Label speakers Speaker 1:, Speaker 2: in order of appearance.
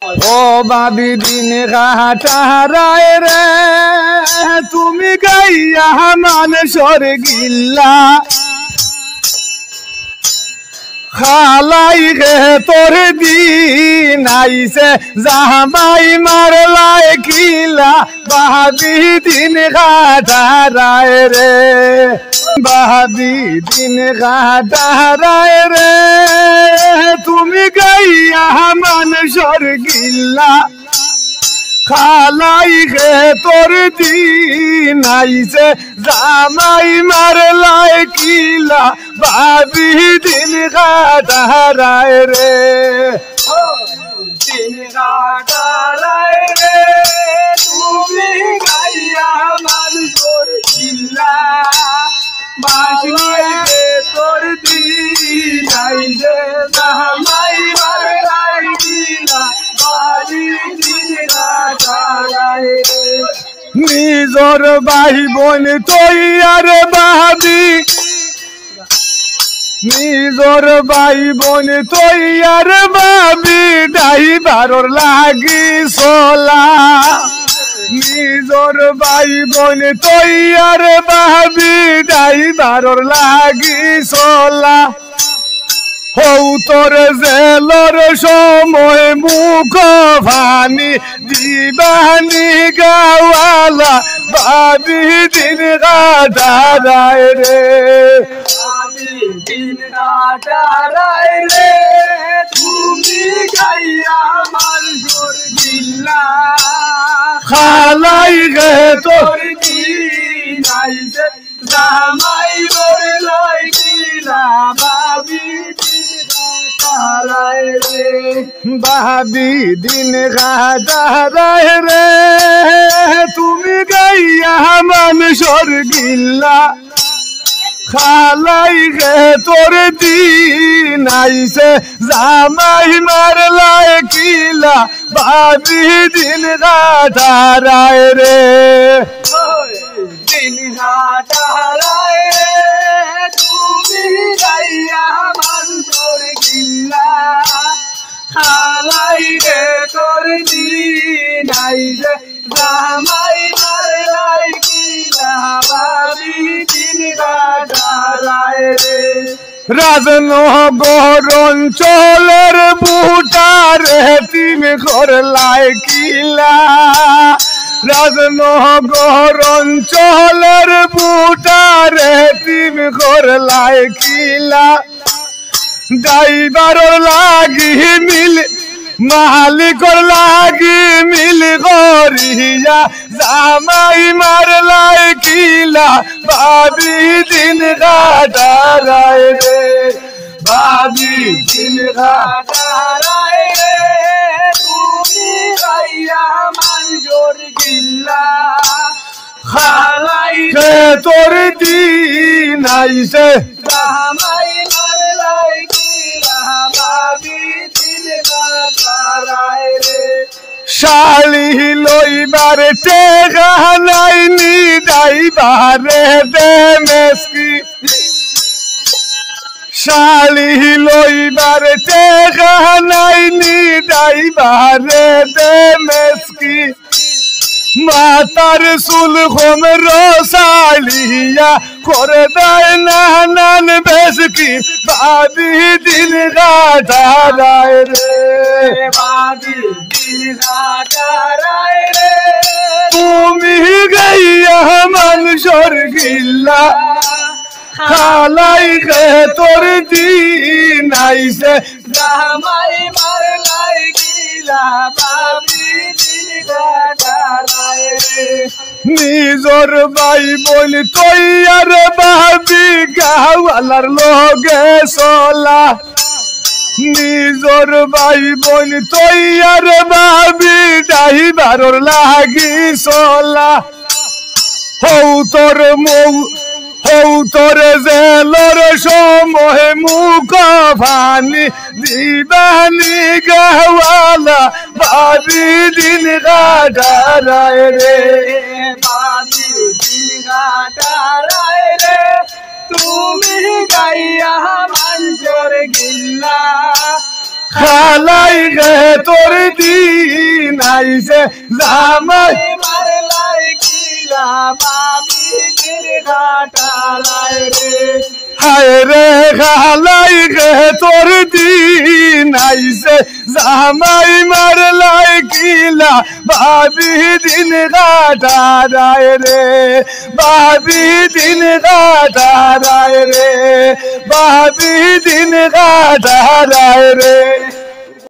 Speaker 1: ও বাবি দিন ঘাটারায় রে তুমি গাইয়া মানুষের গিল্লা খালাই গে তোর দিন আইসে জামাই মারলাই কিলা বাবি দিন ঘাটারায় রে বাবি দিন ঘাটারায় রে তুমি গাইয়া মানুষের গিল্লা খালাই গে তোর দিন আইসে জামাই মারলাই কিলা বাবি দিন ঘাটারায় রে দিন ঘাটারায় রে তুমি গাইয়া মানুষের গিল্লা বাসলাই গে তোর দিন আইসে জামাই মারলাই কিলা বাবি দিন ঘাটারায় রে নিজর ভাই বোন তুই আর বাবি নিজর ভাই বোন তুই আর বাবি ড্রাইভার লাগি সোলা নিজর ভাই বোন তুই আর বাবি ড্রাইভার লাগি সোলা হৌ তোর জেলর সময় মুখ ভানি দিবানি গাওয়ালা বাবি দিন ঘাটারায় রে বাবি দিন ঘাটারায় রে তুমি গাইয়া মানুষের গিল্লা খালাই গে তোর দিন আইসে জামাই মারলাই কিলা বাবি বাবি দিন ঘাটারায় রে তুমি গাইয়া মানুষের গিল্লা খালাই গে তোর দিন আইসে জামাই মারলাই কিলা বাবি দিন ঘাটারায় রে দিন ঘাটারায় রে তুমি গাইয়া মানুষের গিল্লা খালাই গে তোর দিন আইসে জামাই মারলাই কিলা বাবি দিন ঘাটারায় রে রাজনগর অঞ্চলের বুটার তুমি করলাই কিলা রাজনগর অঞ্চলের বুটার তুমি করলাই কিলা ড্রাইভার লাগি মিল মালিকর লাগি মিল গরিয়া জামাই মারলাই কিলা বাবি দিন ঘাটারায় রে বাবি দিন ঘাটারায় রে তুমি গাইয়া মানুষের গিল্লা খালাই গে তোর দিন আইসে জামাই মারলাই কিলা বাবি দিন ঘাটারায় রে শালি লইবার টেকা নাই নি ড্রাইভারে দে মেসকি শালি লইবার টেকা নাই নি ড্রাইভারে দে মেসকি মাতার চুল হোম রসালিয়া করে দেয় নানান বেশকি বাবি দিন ঘাটারায় রে বাবি দিন ঘাটারায় রে তুমি গাইয়া মানুষের গিল্লা খালাই গে তোর দিন আইসে জামাই মারলাই কিলা বাবি দিন ঘাটারায় রে নিজর ভাই বোন তুই আর বাবি গাওয়ালার লগে সোলা নিজর ভাই বোন তুই আর বাবি ড্রাইভার লাগি সোলা হৌ তোর মৌ হৌ তোর জেলর সময় মুখ ভানি দিবানি গাওয়ালা বাবি দিন ঘাটারায় রে বাবি দিন ঘাটারায় রে তুমি গাইয়া মানুষের গিল্লা খালাই গে তোর দিন নাইছে জামাই
Speaker 2: মারলাই কিলা বাবি দিন ঘাটালায় রে
Speaker 1: হায় রে খালাই গে তোর দিন আইছে জামাই মারলাই কিলা ভাবি দিন ঘাটালায় রে ভাবি দিন ঘাটালায় রে ভাবি দিন ঘাটালায় রে